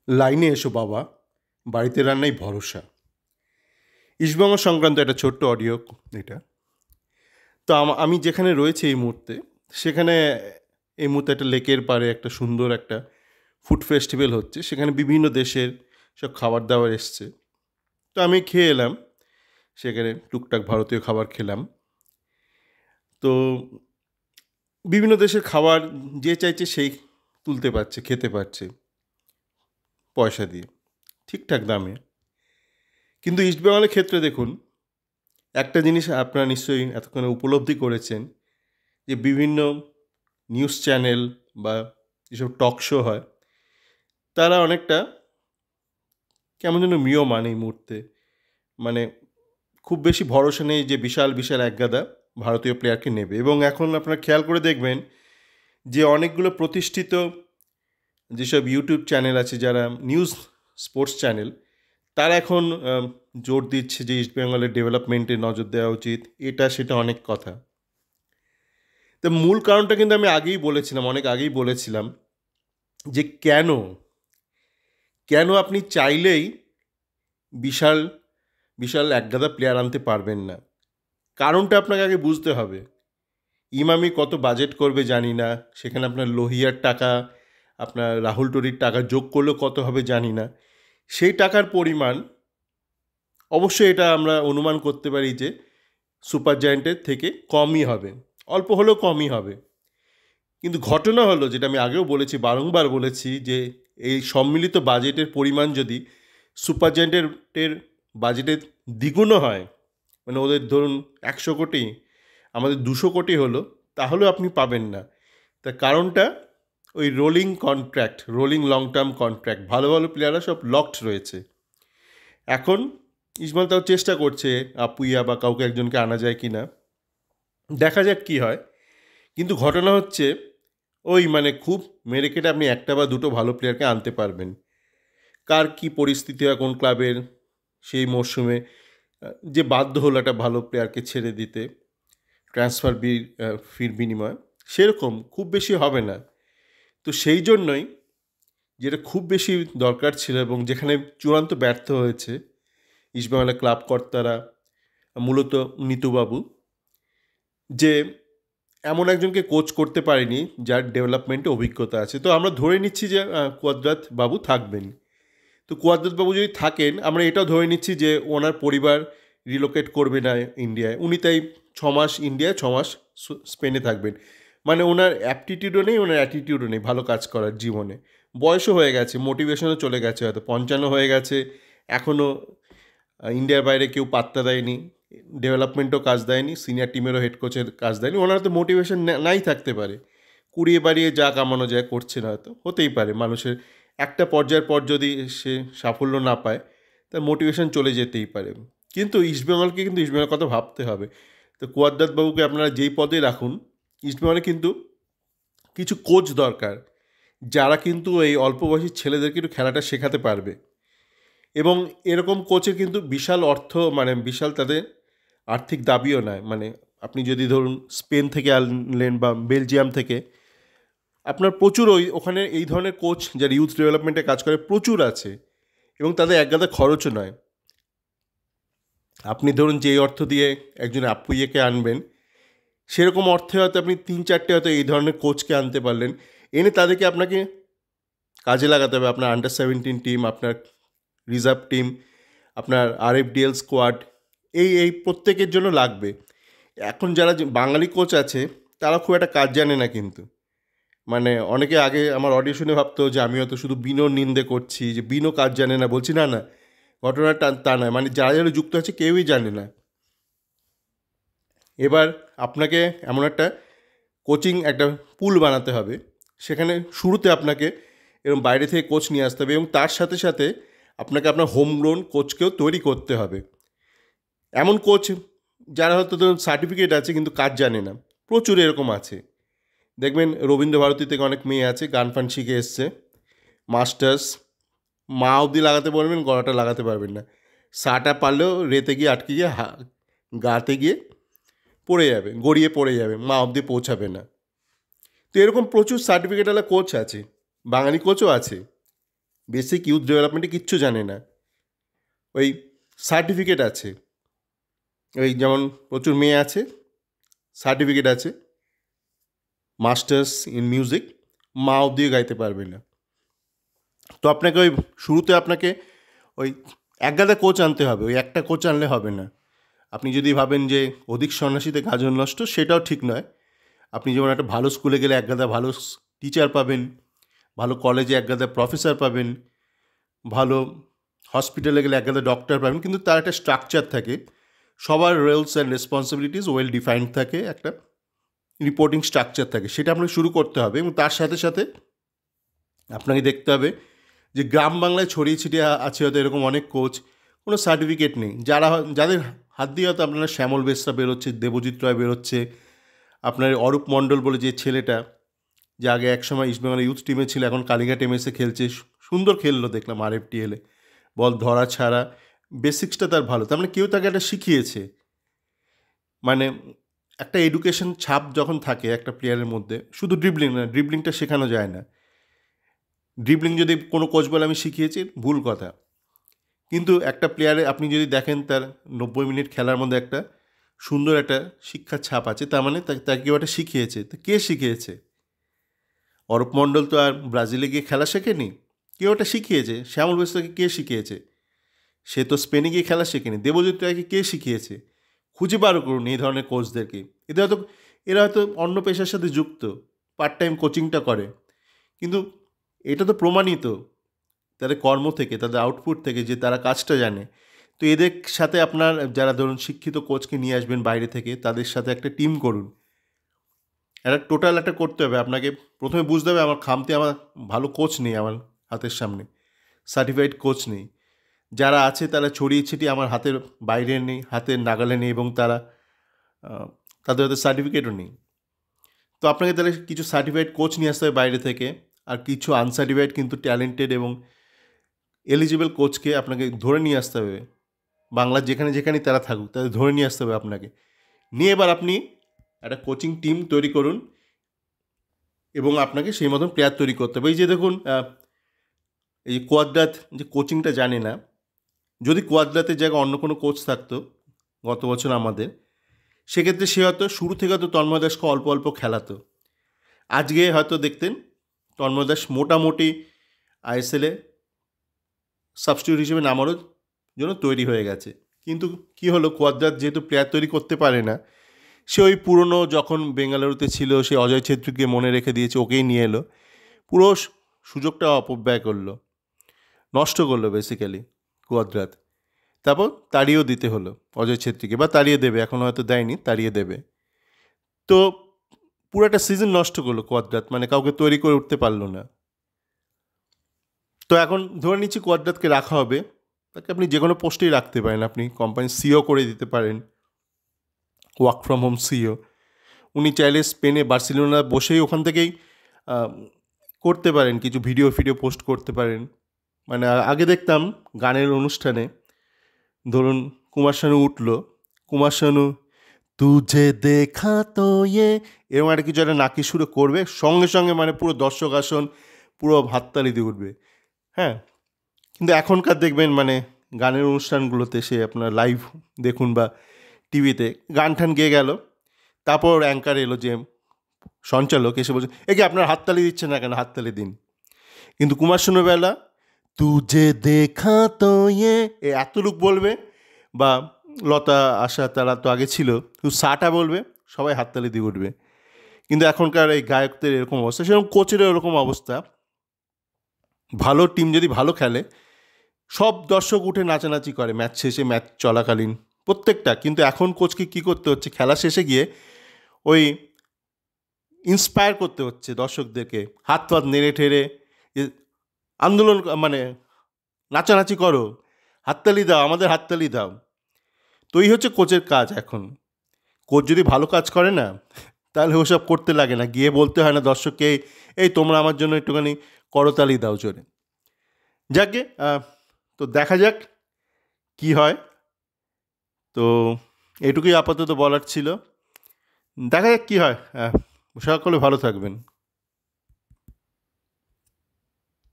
লাইনে এসো বাবা, বাড়িতে রান্নাই ভরসা। ইস্টবেঙ্গল সংক্রান্ত একটা ছোট্ট অডিও এটা। তো আমি যেখানে রয়েছি এই মুহূর্তে, সেখানে এই মুহূর্তে একটা লেকের পাড়ে একটা সুন্দর একটা ফুড ফেস্টিভ্যাল হচ্ছে। সেখানে বিভিন্ন দেশের সব খাবার দাবার এসছে। তো আমি খেয়ে এলাম, সেখানে টুকটাক ভারতীয় খাবার খেলাম। তো বিভিন্ন দেশের খাবার যে চাইছে সেই তুলতে পারছে, খেতে পারছে পয়সা দিয়ে, ঠিকঠাক দামে। কিন্তু ইস্টবেঙ্গলের ক্ষেত্রে দেখুন, একটা জিনিস আপনারা নিশ্চয়ই এতক্ষণে উপলব্ধি করেছেন, যে বিভিন্ন নিউজ চ্যানেল বা যেসব টক শো হয়, তারা অনেকটা কেমন যেন ম্রিয়মাণ এই মুহূর্তে। মানে খুব বেশি ভরসা নেই যে বিশাল বিশাল একগাদা ভারতীয় প্লেয়ারকে নেবে। এবং এখন আপনারা খেয়াল করে দেখবেন যে অনেকগুলো প্রতিষ্ঠিত যেসব ইউটিউব চ্যানেল আছে, যারা নিউজ স্পোর্টস চ্যানেল, তারা এখন জোর দিচ্ছে যে ইস্টবেঙ্গলের ডেভেলপমেন্টে নজর দেওয়া উচিত, এটা সেটা অনেক কথা। তো মূল কারণটা কিন্তু আমি আগেই বলেছিলাম, অনেক আগেই বলেছিলাম, যে কেন কেন আপনি চাইলেই বিশাল বিশাল একগাদা প্লেয়ার আনতে পারবেন না। কারণটা আপনাকে আগে বুঝতে হবে। ইমামি কত বাজেট করবে জানি না, সেখানে আপনার লোহিয়ার টাকা, আপনার রাহুল টোরির টাকা যোগ করলেও কত হবে জানি না। সেই টাকার পরিমাণ অবশ্যই এটা আমরা অনুমান করতে পারি যে সুপার জায়েন্টের থেকে কমই হবে, অল্প হলেও কমই হবে। কিন্তু ঘটনা হলো, যেটা আমি আগেও বলেছি, বারংবার বলেছি, যে এই সম্মিলিত বাজেটের পরিমাণ যদি সুপার জায়েন্টের বাজেটের দ্বিগুণও হয়, মানে ওদের ধরুন 100 কোটি, আমাদের 200 কোটি হলো, তাহলেও আপনি পাবেন না। তার কারণটা ওই rolling contract, rolling long term contract, ভালো ভালো প্লেয়াররা সব লকড রয়েছে। এখন ইসমাইল তাও চেষ্টা করছে আপুইয়া বা কাউকে একজনকে আনা যায় কি না, দেখা যাক কী হয়। কিন্তু ঘটনা হচ্ছে, ওই মানে খুব মেরে কেটে আপনি একটা বা দুটো ভালো প্লেয়ারকে আনতে পারবেন। কার কী পরিস্থিতি হয় কোন ক্লাবের সেই মরশুমে, যে বাধ্য হলো একটা ভালো প্লেয়ারকে ছেড়ে দিতে ট্রান্সফার ফির বিনিময়, সেরকম খুব বেশি হবে না। তো সেই জন্যই, যেটা খুব বেশি দরকার ছিল এবং যেখানে চূড়ান্ত ব্যর্থ হয়েছে ইস্টবেঙ্গলের ক্লাব কর্তারা, মূলত নিতুবাবু, যে এমন একজনকে কোচ করতে পারেনি যার ডেভেলপমেন্টে অভিজ্ঞতা আছে। তো আমরা ধরে নিচ্ছি যে কুয়াদ্রাত বাবু থাকবেন। তো কুয়াদ্রাত বাবু যদি থাকেন, আমরা এটাও ধরে নিচ্ছি যে ওনার পরিবার রিলোকেট করবে না ইন্ডিয়ায়। উনি তাই 6 মাস ইন্ডিয়ায়, 6 মাস স্পেনে থাকবেন। মানে ওনার অ্যাপটিটিউডও নেই, ওনার অ্যাটিটিউডও নেই ভালো কাজ করার জীবনে। বয়সও হয়ে গেছে, মোটিভেশনও চলে গেছে, হয়তো 55 হয়ে গেছে, এখনও ইন্ডিয়ার বাইরে কেউ পাত্তা দেয়নি, ডেভেলপমেন্টও কাজ দেয়নি, সিনিয়র টিমেরও হেড কোচের কাজ দেয়নি। ওনার তো মোটিভেশন নাই থাকতে পারে, কুড়িয়ে বাড়িয়ে যা কামানো যায় করছে না, হয়তো হতেই পারে। মানুষের একটা পর্যায়ের পর যদি সে সাফল্য না পায়, তার মোটিভেশন চলে যেতেই পারে। কিন্তু ইস্টবেঙ্গলকে কিন্তু ইস্টবেঙ্গলের কথা ভাবতে হবে। তো কুয়াদ্রাত বাবুকে আপনারা যেই পদে রাখুন, ইস্টবেঙ্গলে কিন্তু কিছু কোচ দরকার, যারা কিন্তু এই অল্প বয়সী ছেলেদেরকে একটু খেলাটা শেখাতে পারবে। এবং এরকম কোচের কিন্তু বিশাল অর্থ, মানে বিশাল তাদের আর্থিক দাবিও নয়। মানে আপনি যদি ধরুন স্পেন থেকে আনলেন বা বেলজিয়াম থেকে, আপনার প্রচুর ওখানে এই ধরনের কোচ যারা ইউথ ডেভেলপমেন্টে কাজ করে প্রচুর আছে, এবং তাদের একগাদা খরচও নয়। আপনি ধরুন যে অর্থ দিয়ে একজন আপুইয়েকে আনবেন, সেরকম অর্থে হয়তো আপনি 3-4টে হয়তো এই ধরনের কোচকে আনতে পারলেন। এনে তাদেরকে আপনাকে কাজে লাগাতে হবে। আপনার আন্ডার 17 টিম, আপনার রিজার্ভ টিম, আপনার RFDL স্কোয়াড, এই প্রত্যেকের জন্য লাগবে। এখন যারা বাঙালি কোচ আছে, তারা খুব একটা কাজ জানে না কিন্তু। মানে অনেকে আগে আমার অডিও শুনে ভাবতো যে আমি হয়তো শুধু বিনোর নিন্দে করছি, যে বিনো কাজ জানে না। বলছি না না, ঘটনাটা তা নয়। মানে যারা যারা যুক্ত আছে কেউই জানে না। এবার আপনাকে এমন একটা কোচিং একটা পুল বানাতে হবে, সেখানে শুরুতে আপনাকে এরকম বাইরে থেকে কোচ নিয়ে আসতে হবে, এবং তার সাথে সাথে আপনাকে আপনার হোমগ্রোন কোচকেও তৈরি করতে হবে। এমন কোচ যারা হয়তো ধরুন সার্টিফিকেট আছে কিন্তু কাজ জানে না, প্রচুর এরকম আছে। দেখবেন রবীন্দ্রভারতী থেকে অনেক মেয়ে আছে, গান ফান শিখে এসছে, মাস্টার্স, মা অবধি লাগাতে পারবেন, গলাটা লাগাতে পারবেন না। সাটা পারলেও রেতে গিয়ে আটকে গিয়ে গাতে গিয়ে পড়ে যাবে, গড়িয়ে পড়ে যাবে, মা অবধি পৌঁছাবে না। তো এরকম প্রচুর সার্টিফিকেটওয়ালা কোচ আছে, বাঙালি কোচও আছে। বেসিক ইউথ ডেভেলপমেন্টে কিচ্ছু জানে না। ওই সার্টিফিকেট আছে, ওই যেমন প্রচুর মেয়ে আছে, সার্টিফিকেট আছে, মাস্টার্স ইন মিউজিক, মা অব্দিও গাইতে পারবে না। তো আপনাকে ওই শুরুতে আপনাকে ওই একগাদা কোচ আনতে হবে, ওই একটা কোচ আনলে হবে না। আপনি যদি ভাবেন যে অধিক সন্ন্যাসীতে গাজন নষ্ট, সেটাও ঠিক নয়। আপনি যেমন একটা ভালো স্কুলে গেলে একগাদা ভালো টিচার পাবেন, ভালো কলেজে একগাদা প্রফেসর পাবেন, ভালো হসপিটালে গেলে একগাদা ডক্টর পাবেন, কিন্তু তার একটা স্ট্রাকচার থাকে, সবার roles and responsibilities well defined থাকে, একটা রিপোর্টিং স্ট্রাকচার থাকে, সেটা আপনাকে শুরু করতে হবে। এবং তার সাথে সাথে আপনাকে দেখতে হবে যে গ্রাম বাংলায় ছড়িয়ে ছিটিয়ে আছে হয়তো এরকম অনেক কোচ, কোনো সার্টিফিকেট নেই, যাদের হাত দিয়ে হয়তো আপনারা শ্যামল বেসরা বেরোচ্ছে, দেবজিৎ রায় বেরোচ্ছে, আপনার অরূপ মণ্ডল বলে যে ছেলেটা, যে আগে একসময় ইস্টবেঙ্গল ইউথ টিমে ছিল, এখন কালীঘাট এমএসে খেলছে, সুন্দর খেললো দেখলাম RFTL-এ, বল ধরা ছাড়া, বেসিক্সটা তার ভালো, তার মানে কেউ তাকে একটা শিখিয়েছে। মানে একটা এডুকেশন ছাপ যখন থাকে একটা প্লেয়ারের মধ্যে, শুধু ড্রিবলিং না, ড্রিবলিংটা শেখানো যায় না। ড্রিবলিং যদি কোনো কোচ বলে আমি শিখিয়েছি, ভুল কথা। কিন্তু একটা প্লেয়ারে আপনি যদি দেখেন তার 90 মিনিট খেলার মধ্যে একটা সুন্দর একটা শিক্ষার ছাপ আছে, তার মানে তাকে কেউ একটা শিখিয়েছে। তো কে শিখিয়েছে? অরূপ মণ্ডল তো আর ব্রাজিলে গিয়ে খেলা শেখেনি, কেউ একটা শিখিয়েছে। শ্যামল বেসরাকে কে শিখিয়েছে? সে তো স্পেনে গিয়ে খেলা শেখেনি। দেবজিৎ রায়কে কে শিখিয়েছে? খুঁজে বার করুন এই ধরনের কোচদেরকে। এরা হয়তো অন্য পেশার সাথে যুক্ত, পার্ট টাইম কোচিংটা করে, কিন্তু এটা তো প্রমাণিত তাদের কর্ম থেকে, তাদের আউটপুট থেকে, যে তারা কাজটা জানে। তো এদের সাথে আপনার যারা ধরুন শিক্ষিত কোচকে নিয়ে আসবেন বাইরে থেকে, তাদের সাথে একটা টিম করুন। একটা টোটাল একটা করতে হবে আপনাকে। প্রথমে বুঝতে হবে আমার ভালো কোচ নেই, আমার হাতের সামনে সার্টিফাইড কোচ নেই। যারা আছে তারা ছড়িয়ে ছিটিয়ে আমার হাতের বাইরে নেই, হাতের নাগালে নেই, এবং তাদের হয়তো সার্টিফিকেটও নেই। তো আপনাকে তাহলে কিছু সার্টিফাইড কোচ নিয়ে আসতে হবে বাইরে থেকে, আর কিছু আনসার্টিফাইড কিন্তু ট্যালেন্টেড এবং এলিজিবল কোচকে আপনাকে ধরে নিয়ে আসতে হবে। বাংলার যেখানে যেখানে তারা থাকুক, তাদের ধরে নিয়ে আসতে হবে আপনাকে। নিয়ে এবার আপনি একটা কোচিং টিম তৈরি করুন, এবং আপনাকে সেই মতন প্লেয়ার তৈরি করতে হবে। এই যে দেখুন, এই কোয়াদ্রাত যে কোচিংটা জানে না, যদি কোয়াদ্রাতের জায়গায় অন্য কোনো কোচ থাকতো গত বছর আমাদের, সেক্ষেত্রে সে হয়তো শুরু থেকে হয়তো তন্ময় দাসকে অল্প অল্প খেলাতো। আজকে হয়তো দেখতেন তন্ময় দাস মোটামুটি ISL-এ সাবস্টিটিউট হিসেবে নামারও জন্য তৈরি হয়ে গেছে। কিন্তু কি হলো, কোয়াদ্রাত যেহেতু প্লেয়ার তৈরি করতে পারে না, সে ওই পুরনো যখন বেঙ্গালুরুতে ছিল সে অজয় ছেত্রীকে মনে রেখে দিয়েছে, ওকেই নিয়ে এলো, পুরো সুযোগটা অপব্যয় করলো, নষ্ট করলো বেসিক্যালি কোয়াদ্রাত। তারপর তাড়িয়েও দিতে হলো অজয় ছেত্রীকে, বা তাড়িয়ে দেবে, এখন হয়তো দেয়নি, তাড়িয়ে দেবে। তো পুরো একটা সিজন নষ্ট করলো কোয়াদ্রাত, মানে কাউকে তৈরি করে উঠতে পারলো না। তো এখন ধরে নিচ্ছি কোয়াদ্রাতকে রাখা হবে, তাকে আপনি যে কোনো পোস্টেই রাখতে পারেন, আপনি কোম্পানির সিও করে দিতে পারেন, ওয়ার্ক ফ্রম হোম সিও। উনি চাইলে স্পেনে বার্সেলোনা বসেই ওখান থেকেই করতে পারেন, কিছু ভিডিও পোস্ট করতে পারেন। মানে আগে দেখতাম গানের অনুষ্ঠানে, ধরুন কুমার শানু উঠলো, কুমার শানু তুঝে দেখা তো এরকম একটা কিছু একটা নাকি সুরে করবে, সঙ্গে সঙ্গে মানে পুরো দর্শক আসন পুরো হাততালি দিয়ে উঠবে। হ্যাঁ, কিন্তু এখনকার দেখবেন মানে গানের অনুষ্ঠানগুলোতে, সে আপনার লাইভ দেখুন বা টিভিতে, গান ঠান গেয়ে গেল, তারপর অ্যাঙ্কার এলো, যে সঞ্চালক এসে বলছে, কি আপনার হাততালি দিচ্ছে না কেন, হাততালি দিন। কিন্তু কুমার শানুর বেলা তুঝে দেখা তো এতটুক বলবে, বা লতা আশা তারা তো আগে ছিল, শুধু সাটা বলবে, সবাই হাততালি দিয়ে উঠবে। কিন্তু এখনকার এই গায়কদের এরকম অবস্থা, সেরকম কোচেরও এরকম অবস্থা। ভালো টিম যদি ভালো খেলে, সব দর্শক উঠে নাচানাচি করে ম্যাচ শেষে, ম্যাচ চলাকালীন, প্রত্যেকটা। কিন্তু এখন কোচকে কী করতে হচ্ছে, খেলা শেষে গিয়ে ওই ইন্সপায়ার করতে হচ্ছে দর্শকদেরকে, হাত ফাত নেড়ে ঠেড়ে আন্দোলন, মানে নাচানাচি করো, হাততালি দাও, আমাদের হাততালি দাও। তো এই হচ্ছে কোচের কাজ এখন। কোচ যদি ভালো কাজ করে না, তাহলে ওসব করতে লাগে না, গিয়ে বলতে হয় না দর্শককে, এই তোমরা আমার জন্য একটুখানি করতালি দাও জোরে। যাকে তো দেখা যাক কি হয়। তো এটুকুই আপাতত বলার ছিল, দেখা যাক কী হয়। সকলে ভালো থাকবেন।